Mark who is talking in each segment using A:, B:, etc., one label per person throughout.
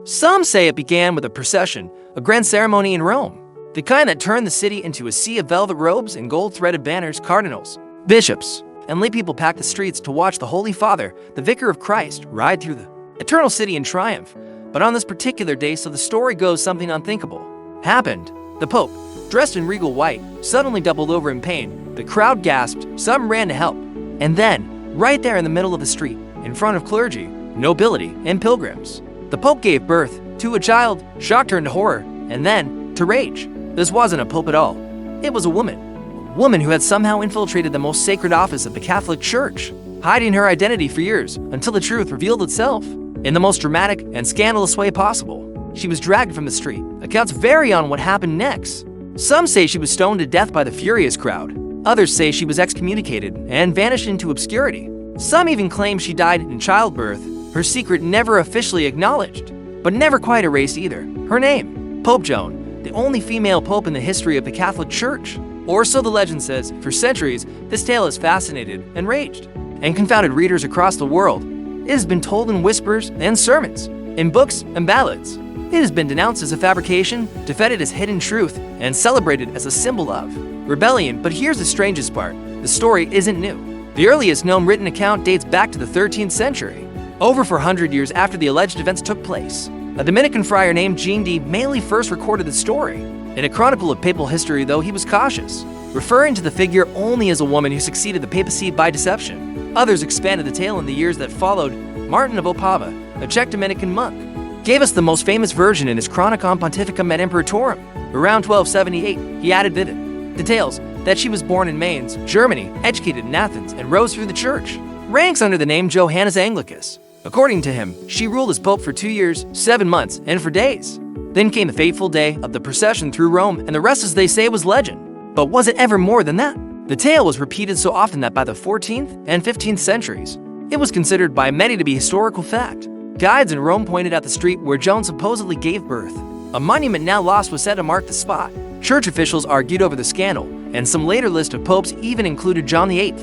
A: Some say it began with a procession, a grand ceremony in Rome, the kind that turned the city into a sea of velvet robes and gold-threaded banners. Cardinals, bishops, and laypeople packed the streets to watch the Holy Father, the Vicar of Christ, ride through the eternal city in triumph. But on this particular day, so the story goes, something unthinkable happened. The Pope, dressed in regal white, suddenly doubled over in pain. The crowd gasped, some ran to help. And then, right there in the middle of the street, in front of clergy, nobility, and pilgrims, the Pope gave birth to a child, shocked her into horror, and then to rage. This wasn't a pope at all. It was a woman who had somehow infiltrated the most sacred office of the Catholic Church, hiding her identity for years until the truth revealed itself in the most dramatic and scandalous way possible. She was dragged from the street. Accounts vary on what happened next. Some say she was stoned to death by the furious crowd. Others say she was excommunicated and vanished into obscurity. Some even claim she died in childbirth, her secret never officially acknowledged, but never quite erased either. Her name, Pope Joan, the only female pope in the history of the Catholic Church. Or so the legend says. For centuries, this tale has fascinated, enraged, and confounded readers across the world. It has been told in whispers and sermons, in books and ballads. It has been denounced as a fabrication, defended as hidden truth, and celebrated as a symbol of rebellion. But here's the strangest part. The story isn't new. The earliest known written account dates back to the 13th century, over 400 years after the alleged events took place. A Dominican friar named Jean de Mailly first recorded the story. In a chronicle of papal history, though, he was cautious, referring to the figure only as a woman who succeeded the papacy by deception. Others expanded the tale in the years that followed. Martin of Opava, a Czech Dominican monk, gave us the most famous version in his Chronicon Pontificum et Imperatorum. Around 1278, he added vivid details that she was born in Mainz, Germany, educated in Athens, and rose through the church ranks under the name Johannes Anglicus. According to him, she ruled as pope for 2 years, 7 months, and for days. Then came the fateful day of the procession through Rome, and the rest, as they say, was legend. But was it ever more than that? The tale was repeated so often that by the 14th and 15th centuries, it was considered by many to be historical fact. Guides in Rome pointed out the street where Joan supposedly gave birth. A monument now lost was set to mark the spot. Church officials argued over the scandal, and some later list of popes even included John VIII,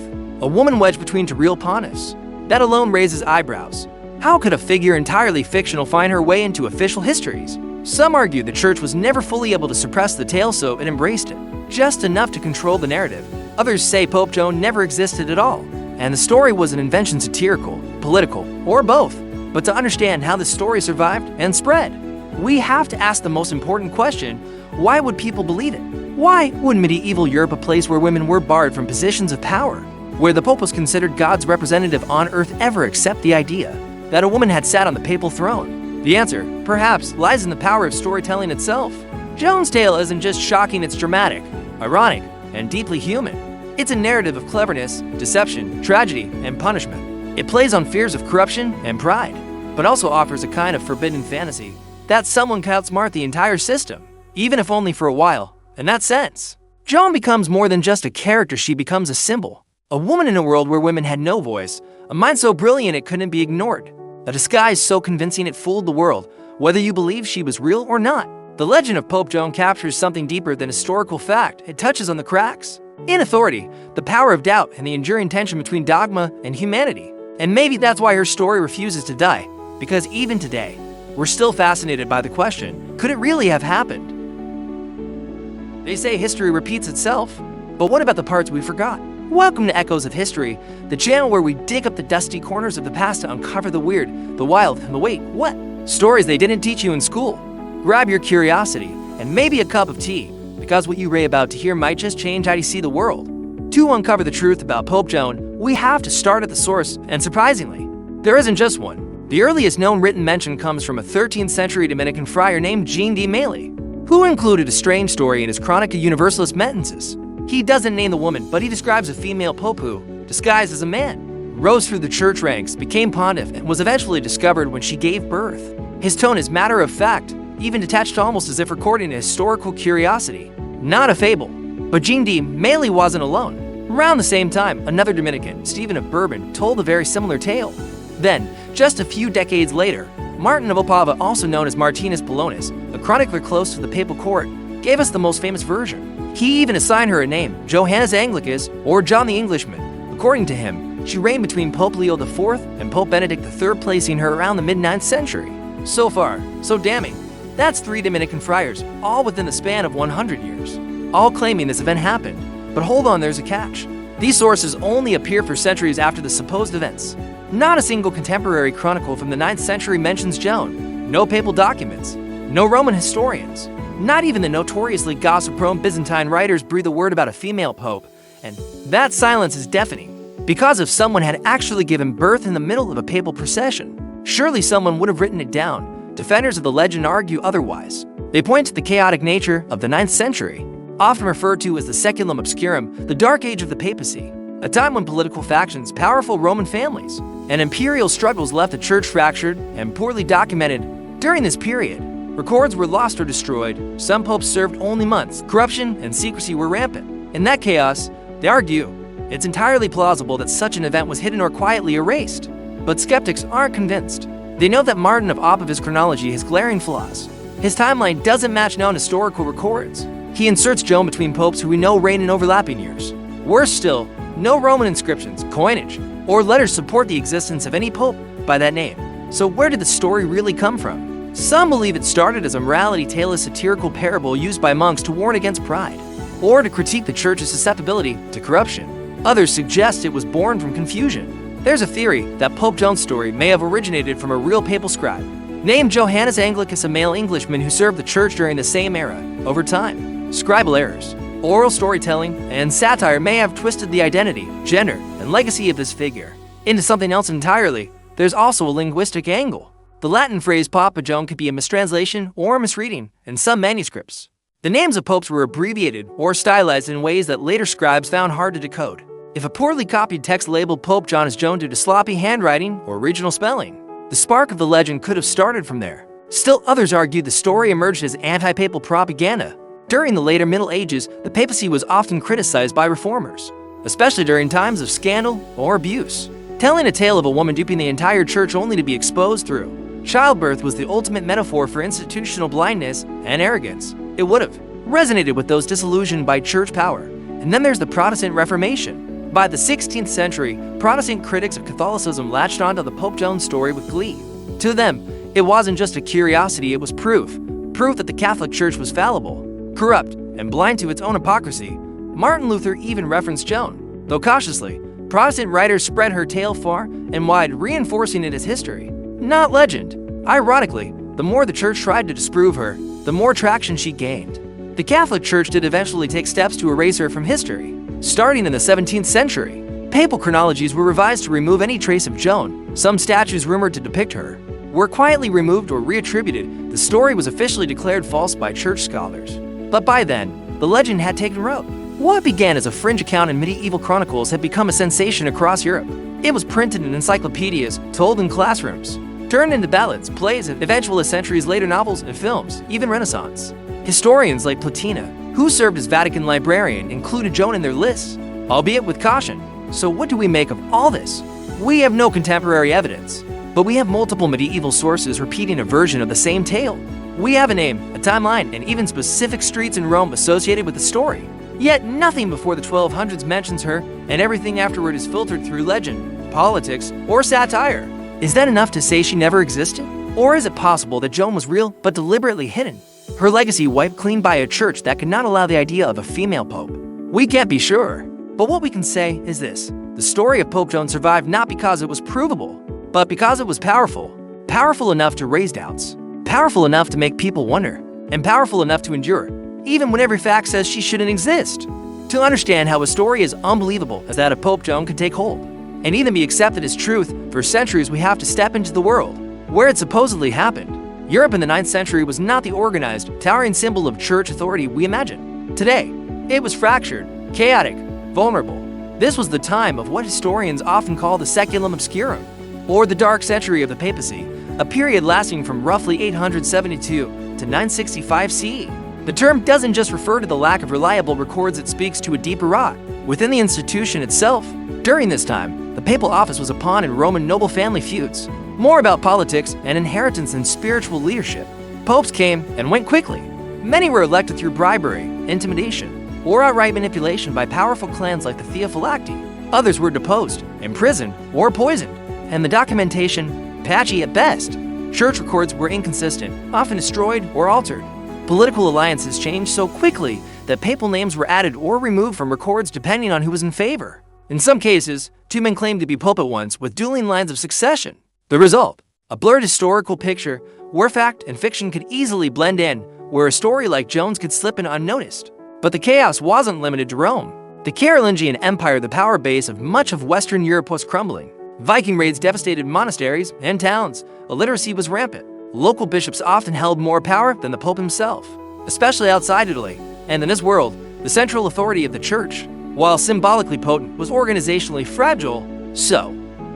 A: a woman wedged between two real pontiffs. That alone raises eyebrows. How could a figure entirely fictional find her way into official histories? Some argue the church was never fully able to suppress the tale, so it embraced it, just enough to control the narrative. Others say Pope Joan never existed at all, and the story was an invention, satirical, political, or both. But to understand how this story survived and spread, we have to ask the most important question: why would people believe it? Why would medieval Europe, a place where women were barred from positions of power, where the Pope was considered God's representative on earth, ever accept the idea that a woman had sat on the papal throne? The answer, perhaps, lies in the power of storytelling itself. Joan's tale isn't just shocking, it's dramatic, ironic, and deeply human. It's a narrative of cleverness, deception, tragedy, and punishment. It plays on fears of corruption and pride, but also offers a kind of forbidden fantasy that someone could outsmart the entire system, even if only for a while. In that sense, Joan becomes more than just a character, she becomes a symbol. A woman in a world where women had no voice, a mind so brilliant it couldn't be ignored, a disguise so convincing it fooled the world, whether you believe she was real or not. The legend of Pope Joan captures something deeper than historical fact. It touches on the cracks in authority, the power of doubt, and the enduring tension between dogma and humanity. And maybe that's why her story refuses to die, because even today, we're still fascinated by the question, could it really have happened? They say history repeats itself, but what about the parts we forgot? Welcome to Echoes of History, the channel where we dig up the dusty corners of the past to uncover the weird, the wild, and the wait, what? Stories they didn't teach you in school. Grab your curiosity and maybe a cup of tea, because what you're about to hear might just change how you see the world. To uncover the truth about Pope Joan, we have to start at the source, and surprisingly, there isn't just one. The earliest known written mention comes from a 13th century Dominican friar named Jean de Mailly, who included a strange story in his Chronica Universalis Metensis. He doesn't name the woman, but he describes a female pope who, disguised as a man, rose through the church ranks, became pontiff, and was eventually discovered when she gave birth. His tone is matter of fact, even detached almost as if recording a historical curiosity, not a fable. But Jean de Mailly wasn't alone. Around the same time, another Dominican, Stephen of Bourbon, told a very similar tale. Then, just a few decades later, Martin of Opava, also known as Martinus Polonus, a chronicler close to the papal court, gave us the most famous version. He even assigned her a name, Johannes Anglicus, or John the Englishman. According to him, she reigned between Pope Leo IV and Pope Benedict III, placing her around the mid-9th century. So far, so damning. That's 3 Dominican friars, all within the span of 100 years, all claiming this event happened. But hold on, there's a catch. These sources only appear for centuries after the supposed events. Not a single contemporary chronicle from the 9th century mentions Joan. No papal documents. No Roman historians. Not even the notoriously gossip-prone Byzantine writers breathe a word about a female pope. And that silence is deafening. Because if someone had actually given birth in the middle of a papal procession, surely someone would have written it down. Defenders of the legend argue otherwise. They point to the chaotic nature of the 9th century, often referred to as the Saeculum Obscurum, the Dark Age of the papacy, a time when political factions, powerful Roman families, and imperial struggles left the church fractured and poorly documented. During this period, records were lost or destroyed, some popes served only months, corruption and secrecy were rampant. In that chaos, they argue, it's entirely plausible that such an event was hidden or quietly erased. But skeptics aren't convinced. They know that Martin of Oppiva's chronology has glaring flaws. His timeline doesn't match known historical records. He inserts Joan between popes who we know reigned in overlapping years. Worse still, no Roman inscriptions, coinage, or letters support the existence of any pope by that name. So where did the story really come from? Some believe it started as a morality tale, a satirical parable used by monks to warn against pride, or to critique the church's susceptibility to corruption. Others suggest it was born from confusion. There's a theory that Pope Joan's story may have originated from a real papal scribe named Johannes Anglicus, a male Englishman who served the church during the same era. Over time, scribal errors, oral storytelling, and satire may have twisted the identity, gender, and legacy of this figure into something else entirely. There's also a linguistic angle. The Latin phrase Papa Joan could be a mistranslation or a misreading in some manuscripts. The names of popes were abbreviated or stylized in ways that later scribes found hard to decode. If a poorly copied text labeled Pope John as Joan due to sloppy handwriting or regional spelling, the spark of the legend could have started from there. Still, others argue the story emerged as anti-papal propaganda. During the later Middle Ages, the papacy was often criticized by reformers, especially during times of scandal or abuse. Telling a tale of a woman duping the entire church only to be exposed through childbirth was the ultimate metaphor for institutional blindness and arrogance. It would have resonated with those disillusioned by church power. And then there's the Protestant Reformation. By the 16th century, Protestant critics of Catholicism latched onto the Pope Joan story with glee. To them, it wasn't just a curiosity, it was proof that the Catholic Church was fallible, corrupt, and blind to its own hypocrisy. Martin Luther even referenced Joan, though cautiously. Protestant writers spread her tale far and wide, reinforcing it as history, not legend. Ironically, the more the church tried to disprove her, the more traction she gained. The Catholic Church did eventually take steps to erase her from history. Starting in the 17th century, papal chronologies were revised to remove any trace of Joan. Some statues rumored to depict her were quietly removed or reattributed. The story was officially declared false by church scholars. But by then, the legend had taken root. What began as a fringe account in medieval chronicles had become a sensation across Europe. It was printed in encyclopedias, told in classrooms, turned into ballads, plays, and eventually centuries later novels and films, even Renaissance. Historians like Platina, who served as Vatican librarian, included Joan in their lists, albeit with caution. So what do we make of all this? We have no contemporary evidence, but we have multiple medieval sources repeating a version of the same tale. We have a name, a timeline, and even specific streets in Rome associated with the story. Yet nothing before the 1200s mentions her, and everything afterward is filtered through legend, politics, or satire. Is that enough to say she never existed? Or is it possible that Joan was real but deliberately hidden? Her legacy wiped clean by a church that could not allow the idea of a female pope? We can't be sure, but what we can say is this. The story of Pope Joan survived not because it was provable, but because it was powerful. Powerful enough to raise doubts, powerful enough to make people wonder, and powerful enough to endure, even when every fact says she shouldn't exist. To understand how a story as unbelievable as that of Pope Joan could take hold, and even be accepted as truth for centuries, we have to step into the world where it supposedly happened. Europe in the 9th century was not the organized, towering symbol of church authority we imagine. Today, it was fractured, chaotic, vulnerable. This was the time of what historians often call the Saeculum Obscurum, or the Dark Century of the Papacy, a period lasting from roughly 872 to 965 CE. The term doesn't just refer to the lack of reliable records, it speaks to a deeper rot within the institution itself. During this time, the papal office was a pawn in Roman noble family feuds, more about politics and inheritance than spiritual leadership. Popes came and went quickly. Many were elected through bribery, intimidation, or outright manipulation by powerful clans like the Theophylacti. Others were deposed, imprisoned, or poisoned, and the documentation, patchy at best, Church records were inconsistent, often destroyed or altered. Political alliances changed so quickly that papal names were added or removed from records depending on who was in favor. In some cases, two men claimed to be pope at once with dueling lines of succession. The result? A blurred historical picture where fact and fiction could easily blend in, where a story like Joan's could slip in unnoticed. But the chaos wasn't limited to Rome. The Carolingian Empire, the power base of much of Western Europe, was crumbling. Viking raids devastated monasteries and towns. Illiteracy was rampant. Local bishops often held more power than the Pope himself, especially outside Italy. And in this world, the central authority of the Church, while symbolically potent, was organizationally fragile. So,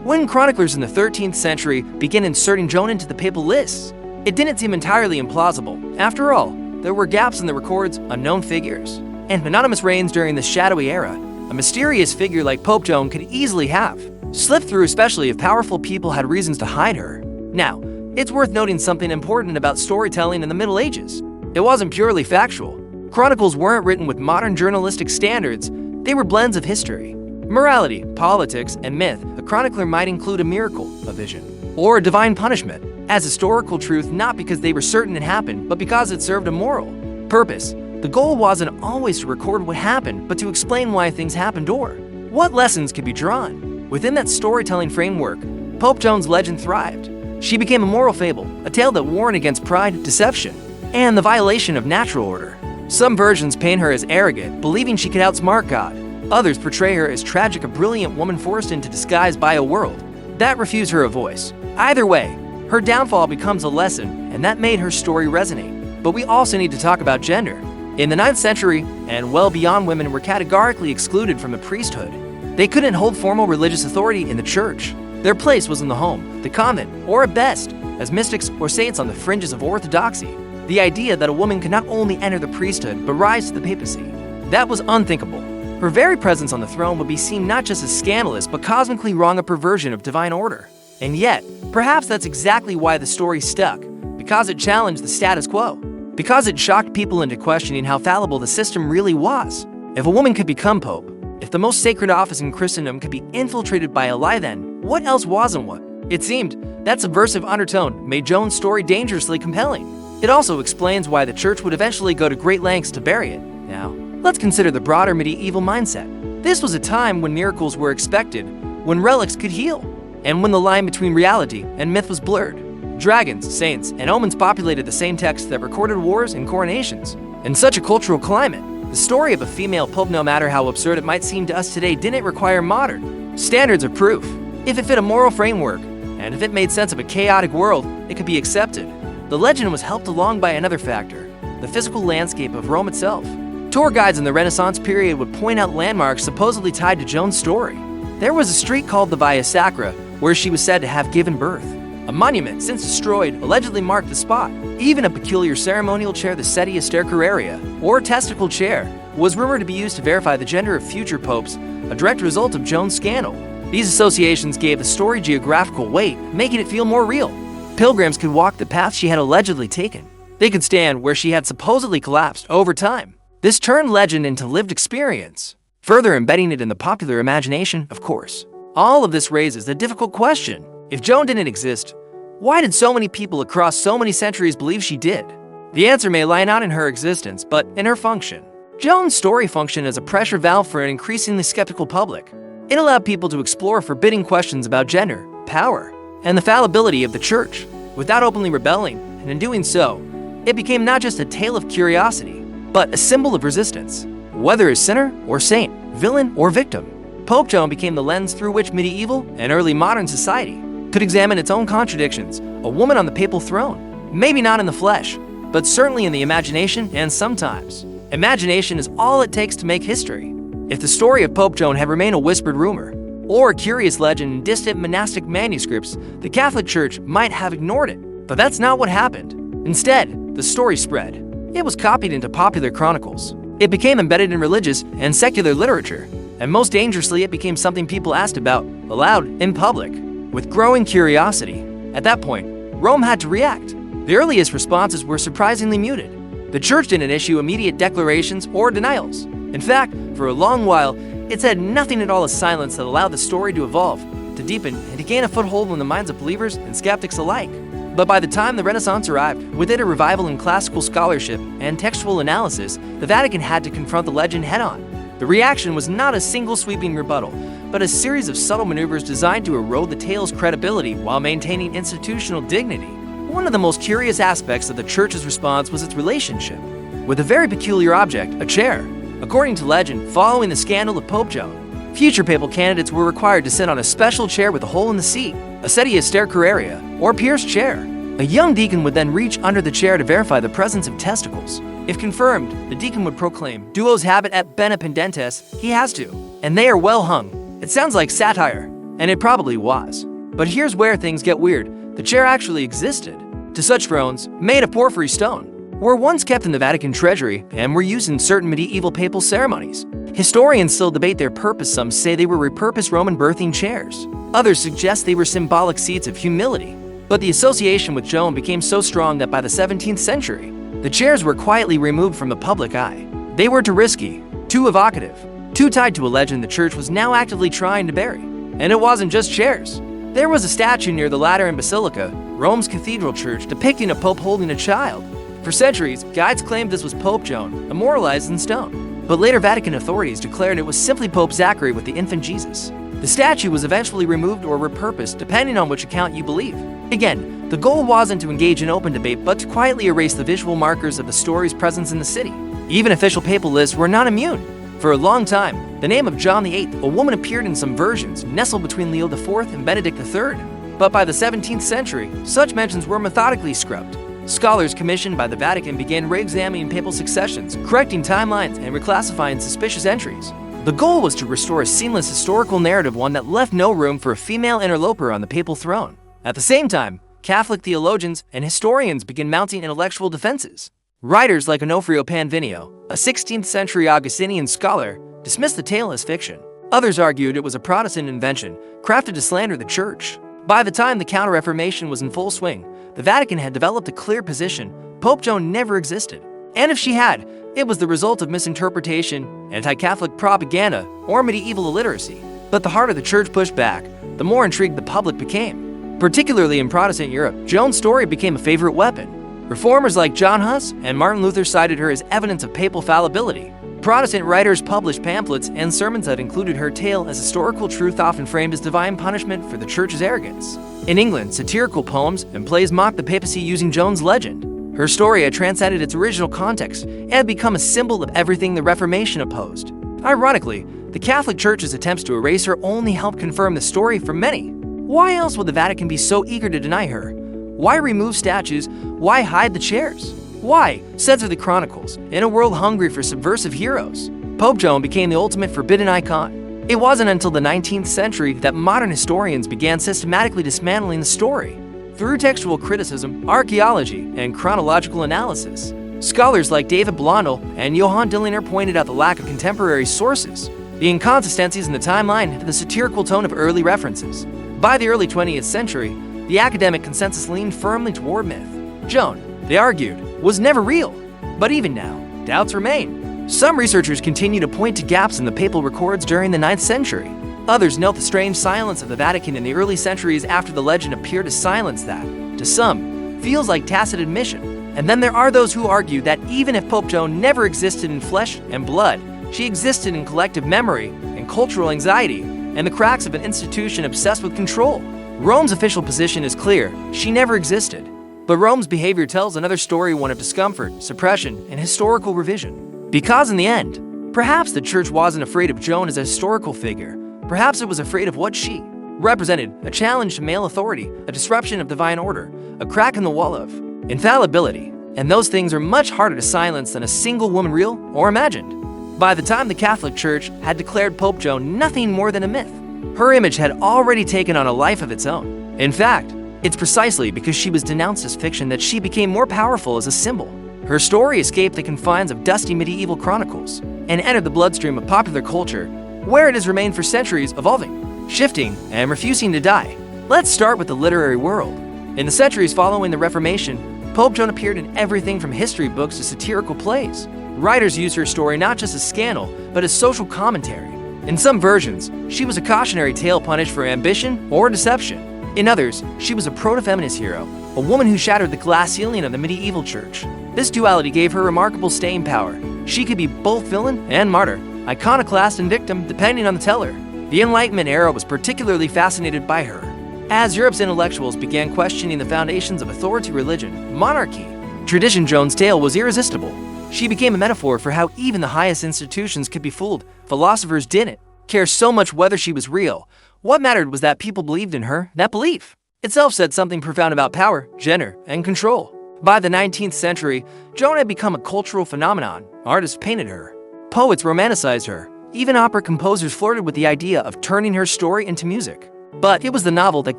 A: when chroniclers in the 13th century began inserting Joan into the papal lists, it didn't seem entirely implausible. After all, there were gaps in the records, unknown figures, and anonymous reigns during this shadowy era. A mysterious figure like Pope Joan could easily have slipped through, especially if powerful people had reasons to hide her. Now, it's worth noting something important about storytelling in the Middle Ages. It wasn't purely factual. Chronicles weren't written with modern journalistic standards. They were blends of history, morality, politics, and myth. A chronicler might include a miracle, a vision, or a divine punishment as historical truth, not because they were certain it happened, but because it served a moral purpose. The goal wasn't always to record what happened, but to explain why things happened or what lessons could be drawn. Within that storytelling framework, Pope Joan's legend thrived. She became a moral fable, a tale that warned against pride, deception, and the violation of natural order. Some versions paint her as arrogant, believing she could outsmart God. Others portray her as tragic, a brilliant woman forced into disguise by a world that refused her a voice. Either way, her downfall becomes a lesson, and that made her story resonate. But we also need to talk about gender. In the 9th century, and well beyond, women were categorically excluded from the priesthood. They couldn't hold formal religious authority in the church. Their place was in the home, the convent, or at best, as mystics or saints on the fringes of orthodoxy. The idea that a woman could not only enter the priesthood, but rise to the papacy, that was unthinkable. Her very presence on the throne would be seen not just as scandalous, but cosmically wrong, a perversion of divine order. And yet, perhaps that's exactly why the story stuck, because it challenged the status quo, because it shocked people into questioning how fallible the system really was. If a woman could become pope, if the most sacred office in Christendom could be infiltrated by a lie, then what else wasn't what? It seemed that subversive undertone made Joan's story dangerously compelling. It also explains why the church would eventually go to great lengths to bury it. Now, let's consider the broader medieval mindset. This was a time when miracles were expected, when relics could heal, and when the line between reality and myth was blurred. Dragons, saints, and omens populated the same texts that recorded wars and coronations. In such a cultural climate, the story of a female pope, no matter how absurd it might seem to us today, didn't require modern standards of proof. If it fit a moral framework, and if it made sense of a chaotic world, it could be accepted. The legend was helped along by another factor, the physical landscape of Rome itself. Tour guides in the Renaissance period would point out landmarks supposedly tied to Joan's story. There was a street called the Via Sacra, where she was said to have given birth. A monument, since destroyed, allegedly marked the spot. Even a peculiar ceremonial chair, the sedia stercoraria, or testicle chair, was rumored to be used to verify the gender of future popes, a direct result of Joan's scandal. These associations gave the story geographical weight, making it feel more real. Pilgrims could walk the path she had allegedly taken. They could stand where she had supposedly collapsed. Over time, this turned legend into lived experience, further embedding it in the popular imagination, of course. All of this raises the difficult question: if Joan didn't exist, why did so many people across so many centuries believe she did? The answer may lie not in her existence, but in her function. Joan's story functioned as a pressure valve for an increasingly skeptical public. It allowed people to explore forbidding questions about gender, power, and the fallibility of the church, without openly rebelling, and in doing so, it became not just a tale of curiosity, but a symbol of resistance. Whether as sinner or saint, villain or victim, Pope Joan became the lens through which medieval and early modern society could examine its own contradictions. A woman on the papal throne, maybe not in the flesh, but certainly in the imagination, and sometimes imagination is all it takes to make history. If the story of Pope Joan had remained a whispered rumor, or a curious legend in distant monastic manuscripts, the Catholic Church might have ignored it. But that's not what happened. Instead, the story spread. It was copied into popular chronicles. It became embedded in religious and secular literature. And most dangerously, it became something people asked about, aloud, in public, with growing curiosity. At that point, Rome had to react. The earliest responses were surprisingly muted. The church didn't issue immediate declarations or denials. In fact, for a long while, it said nothing at all, a silence that allowed the story to evolve, to deepen, and to gain a foothold in the minds of believers and skeptics alike. But by the time the Renaissance arrived, with it a revival in classical scholarship and textual analysis, the Vatican had to confront the legend head-on. The reaction was not a single sweeping rebuttal, but a series of subtle maneuvers designed to erode the tale's credibility while maintaining institutional dignity. One of the most curious aspects of the Church's response was its relationship with a very peculiar object, a chair. According to legend, following the scandal of Pope Joan, future papal candidates were required to sit on a special chair with a hole in the seat, a sedia stercoraria, or pierced chair. A young deacon would then reach under the chair to verify the presence of testicles. If confirmed, the deacon would proclaim, "Duos habet et bene pendentes," he has to, and they are well hung. It sounds like satire, and it probably was. But here's where things get weird. The chair actually existed. To such thrones, made of porphyry stone, were once kept in the Vatican treasury and were used in certain medieval papal ceremonies. Historians still debate their purpose. Some say they were repurposed Roman birthing chairs. Others suggest they were symbolic seats of humility. But the association with Joan became so strong that by the 17th century, the chairs were quietly removed from the public eye. They were too risky, too evocative, too tied to a legend the Church was now actively trying to bury. And it wasn't just chairs. There was a statue near the Lateran Basilica, Rome's cathedral church, depicting a pope holding a child. For centuries, guides claimed this was Pope Joan, immortalized in stone. But later Vatican authorities declared it was simply Pope Zachary with the infant Jesus. The statue was eventually removed or repurposed, depending on which account you believe. Again, the goal wasn't to engage in open debate, but to quietly erase the visual markers of the story's presence in the city. Even official papal lists were not immune. For a long time, the name of John VIII, a woman, appeared in some versions, nestled between Leo IV and Benedict III. But by the 17th century, such mentions were methodically scrubbed. Scholars commissioned by the Vatican began re-examining papal successions, correcting timelines, and reclassifying suspicious entries. The goal was to restore a seamless historical narrative, one that left no room for a female interloper on the papal throne. At the same time, Catholic theologians and historians began mounting intellectual defenses. Writers like Onofrio Panvinio, a 16th century Augustinian scholar, dismissed the tale as fiction. Others argued it was a Protestant invention, crafted to slander the Church. By the time the Counter-Reformation was in full swing, the Vatican had developed a clear position: Pope Joan never existed. And if she had, it was the result of misinterpretation, anti-Catholic propaganda, or medieval illiteracy. But the harder the Church pushed back, the more intrigued the public became. Particularly in Protestant Europe, Joan's story became a favorite weapon. Reformers like John Huss and Martin Luther cited her as evidence of papal fallibility. Protestant writers published pamphlets and sermons that included her tale as historical truth, often framed as divine punishment for the Church's arrogance. In England, satirical poems and plays mocked the papacy using Joan's legend. Her story had transcended its original context and had become a symbol of everything the Reformation opposed. Ironically, the Catholic Church's attempts to erase her only helped confirm the story for many. Why else would the Vatican be so eager to deny her? Why remove statues? Why hide the chairs? Why censor the chronicles in a world hungry for subversive heroes? Pope Joan became the ultimate forbidden icon. It wasn't until the 19th century that modern historians began systematically dismantling the story. Through textual criticism, archaeology, and chronological analysis, scholars like David Blondel and Johann Dillinger pointed out the lack of contemporary sources, the inconsistencies in the timeline, and the satirical tone of early references. By the early 20th century, the academic consensus leaned firmly toward myth. Joan, they argued, was never real. But even now, doubts remain. Some researchers continue to point to gaps in the papal records during the 9th century. Others note the strange silence of the Vatican in the early centuries after the legend appeared to silence that, to some, feels like tacit admission. And then there are those who argue that even if Pope Joan never existed in flesh and blood, she existed in collective memory and cultural anxiety and the cracks of an institution obsessed with control. Rome's official position is clear: she never existed. But Rome's behavior tells another story, one of discomfort, suppression, and historical revision. Because in the end, perhaps the Church wasn't afraid of Joan as a historical figure. Perhaps it was afraid of what she represented: a challenge to male authority, a disruption of divine order, a crack in the wall of infallibility. And those things are much harder to silence than a single woman, real or imagined. By the time the Catholic Church had declared Pope Joan nothing more than a myth, her image had already taken on a life of its own. In fact, it's precisely because she was denounced as fiction that she became more powerful as a symbol. Her story escaped the confines of dusty medieval chronicles and entered the bloodstream of popular culture, where it has remained for centuries, evolving, shifting, and refusing to die. Let's start with the literary world. In the centuries following the Reformation, Pope Joan appeared in everything from history books to satirical plays. Writers used her story not just as scandal, but as social commentary. In some versions, she was a cautionary tale punished for ambition or deception. In others, she was a proto-feminist hero, a woman who shattered the glass ceiling of the medieval church. This duality gave her remarkable staying power. She could be both villain and martyr, iconoclast and victim, depending on the teller. The Enlightenment era was particularly fascinated by her. As Europe's intellectuals began questioning the foundations of authority, religion, monarchy, tradition, Joan's tale was irresistible. She became a metaphor for how even the highest institutions could be fooled. Philosophers didn't care so much whether she was real. What mattered was that people believed in her. That belief itself said something profound about power, gender, and control. By the 19th century, Joan had become a cultural phenomenon. Artists painted her. Poets romanticized her. Even opera composers flirted with the idea of turning her story into music. But it was the novel that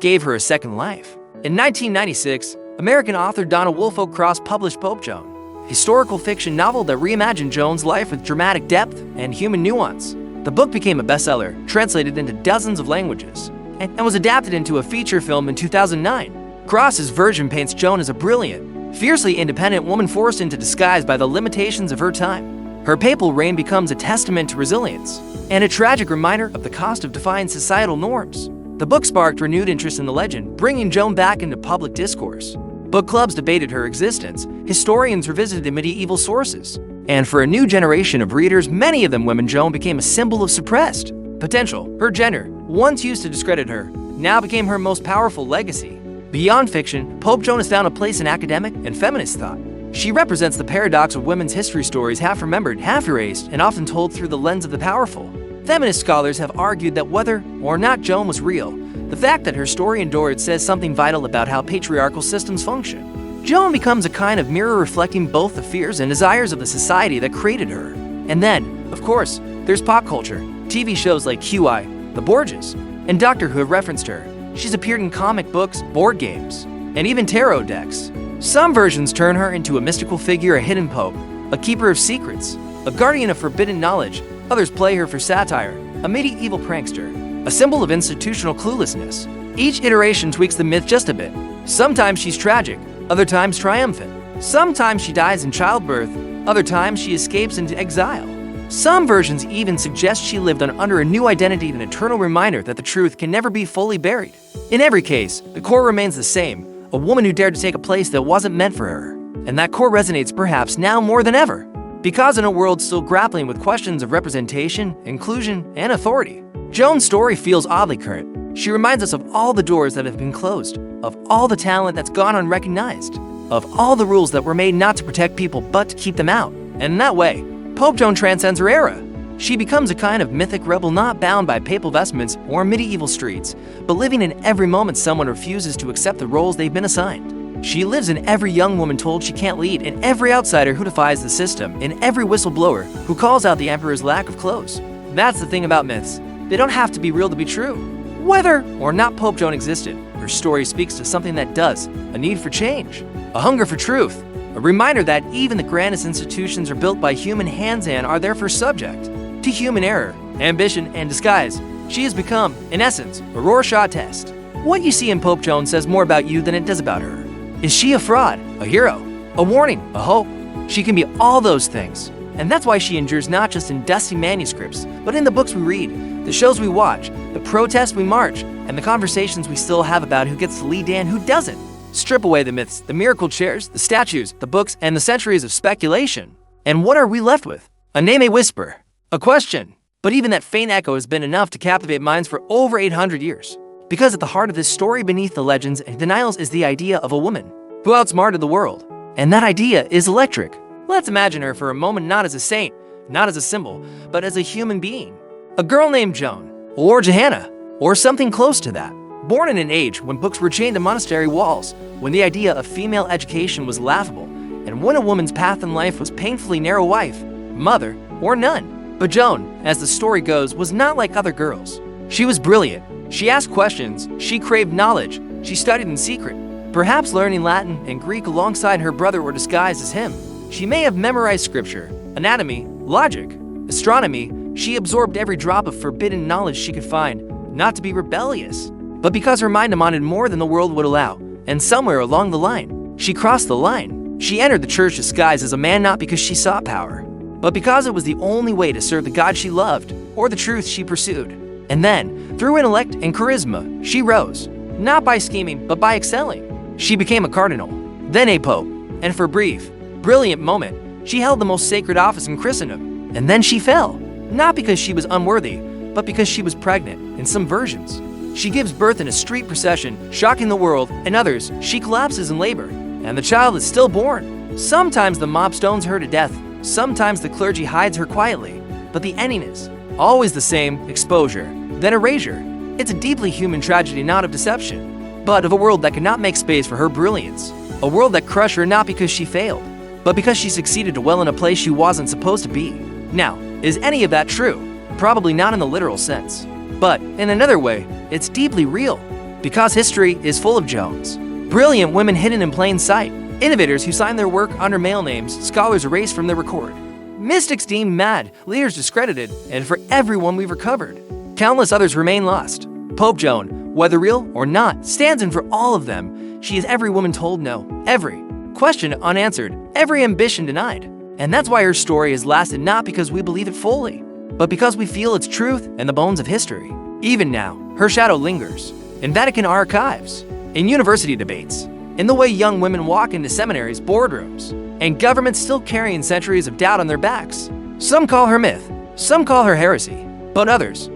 A: gave her a second life. In 1996, American author Donna Woolfolk-Cross published Pope Joan, a historical fiction novel that reimagined Joan's life with dramatic depth and human nuance. The book became a bestseller, translated into dozens of languages, and was adapted into a feature film in 2009. Cross's version paints Joan as a brilliant, fiercely independent woman forced into disguise by the limitations of her time. Her papal reign becomes a testament to resilience and a tragic reminder of the cost of defying societal norms. The book sparked renewed interest in the legend, bringing Joan back into public discourse. Book clubs debated her existence, historians revisited the medieval sources, and for a new generation of readers, many of them women, Joan became a symbol of suppressed potential. Her gender, once used to discredit her, now became her most powerful legacy. Beyond fiction, Pope Joan has found a place in academic and feminist thought. She represents the paradox of women's history stories, half remembered, half erased, and often told through the lens of the powerful. Feminist scholars have argued that whether or not Joan was real, the fact that her story endured says something vital about how patriarchal systems function. Joan becomes a kind of mirror reflecting both the fears and desires of the society that created her. And then, of course, there's pop culture. TV shows like QI, The Borgias, and Doctor Who have referenced her. She's appeared in comic books, board games, and even tarot decks. Some versions turn her into a mystical figure, a hidden pope, a keeper of secrets, a guardian of forbidden knowledge. Others play her for satire, a medieval prankster, a symbol of institutional cluelessness. Each iteration tweaks the myth just a bit. Sometimes she's tragic, other times triumphant. Sometimes she dies in childbirth, other times she escapes into exile. Some versions even suggest she lived under a new identity, an eternal reminder that the truth can never be fully buried. In every case, the core remains the same, a woman who dared to take a place that wasn't meant for her. And that core resonates perhaps now more than ever. Because in a world still grappling with questions of representation, inclusion, and authority, Joan's story feels oddly current. She reminds us of all the doors that have been closed, of all the talent that's gone unrecognized, of all the rules that were made not to protect people but to keep them out. And in that way, Pope Joan transcends her era. She becomes a kind of mythic rebel not bound by papal vestments or medieval streets, but living in every moment someone refuses to accept the roles they've been assigned. She lives in every young woman told she can't lead, in every outsider who defies the system, in every whistleblower who calls out the emperor's lack of clothes. That's the thing about myths. They don't have to be real to be true. Whether or not Pope Joan existed, her story speaks to something that does, a need for change, a hunger for truth, a reminder that even the grandest institutions are built by human hands and are therefore subject to human error, ambition, and disguise. She has become, in essence, a Rorschach test. What you see in Pope Joan says more about you than it does about her. Is she a fraud, a hero, a warning, a hope? She can be all those things. And that's why she endures not just in dusty manuscripts, but in the books we read, the shows we watch, the protests we march, and the conversations we still have about who gets to lead and who doesn't. Strip away the myths, the miracle chairs, the statues, the books, and the centuries of speculation. And what are we left with? A name, a whisper, a question. But even that faint echo has been enough to captivate minds for over 800 years. Because at the heart of this story beneath the legends and denials is the idea of a woman who outsmarted the world. And that idea is electric. Let's imagine her for a moment not as a saint, not as a symbol, but as a human being. A girl named Joan, or Johanna, or something close to that. Born in an age when books were chained to monastery walls, when the idea of female education was laughable, and when a woman's path in life was painfully narrow: wife, mother, or none. But Joan, as the story goes, was not like other girls. She was brilliant. She asked questions. She craved knowledge. She studied in secret, perhaps learning Latin and Greek alongside her brother or disguised as him. She may have memorized scripture, anatomy, logic, astronomy. She absorbed every drop of forbidden knowledge she could find, not to be rebellious, but because her mind demanded more than the world would allow. And somewhere along the line, she crossed the line. She entered the church disguised as a man, not because she sought power, but because it was the only way to serve the God she loved or the truth she pursued. And then, through intellect and charisma, she rose, not by scheming, but by excelling. she became a cardinal, then a pope, and for a brief, brilliant moment, she held the most sacred office in Christendom. And then she fell, not because she was unworthy, but because she was pregnant. In some versions, she gives birth in a street procession, shocking the world. In others, she collapses in labor, and the child is still born. Sometimes the mob stones her to death, sometimes the clergy hides her quietly, but the ending is always the same: exposure, then erasure. It's a deeply human tragedy, not of deception, but of a world that could not make space for her brilliance. A world that crushed her not because she failed, but because she succeeded to dwell in a place she wasn't supposed to be. Now, is any of that true? Probably not in the literal sense. But in another way, it's deeply real, because history is full of Joans. Brilliant women hidden in plain sight, innovators who signed their work under male names, scholars erased from their record, mystics deemed mad, leaders discredited, and for everyone we've recovered, countless others remain lost. Pope Joan, whether real or not, stands in for all of them. She is every woman told no, every question unanswered, every ambition denied. And that's why her story has lasted, not because we believe it fully, but because we feel its truth in the bones of history. Even now, her shadow lingers in Vatican archives, in university debates, in the way young women walk into seminaries, boardrooms, and governments still carrying centuries of doubt on their backs. Some call her myth, some call her heresy, but others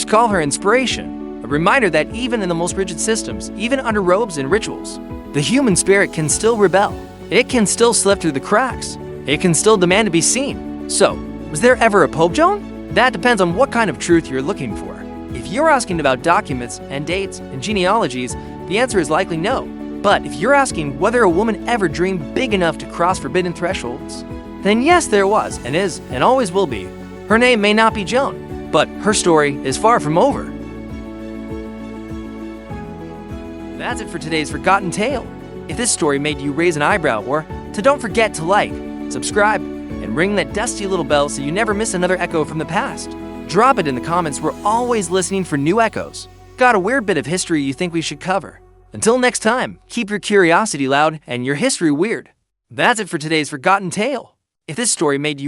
A: call her inspiration, a reminder that even in the most rigid systems, even under robes and rituals, the human spirit can still rebel. It can still slip through the cracks. It can still demand to be seen. So, was there ever a Pope Joan? That depends on what kind of truth you're looking for. If you're asking about documents and dates and genealogies, the answer is likely no. But if you're asking whether a woman ever dreamed big enough to cross forbidden thresholds, then yes, there was, and is, and always will be. Her name may not be Joan, but her story is far from over. That's it for today's Forgotten Tale. If this story made you raise an eyebrow, don't forget to like, subscribe, and ring that dusty little bell so you never miss another echo from the past. Drop it in the comments. We're always listening for new echoes. Got a weird bit of history you think we should cover? Until next time, keep your curiosity loud and your history weird. That's it for today's Forgotten Tale. If this story made you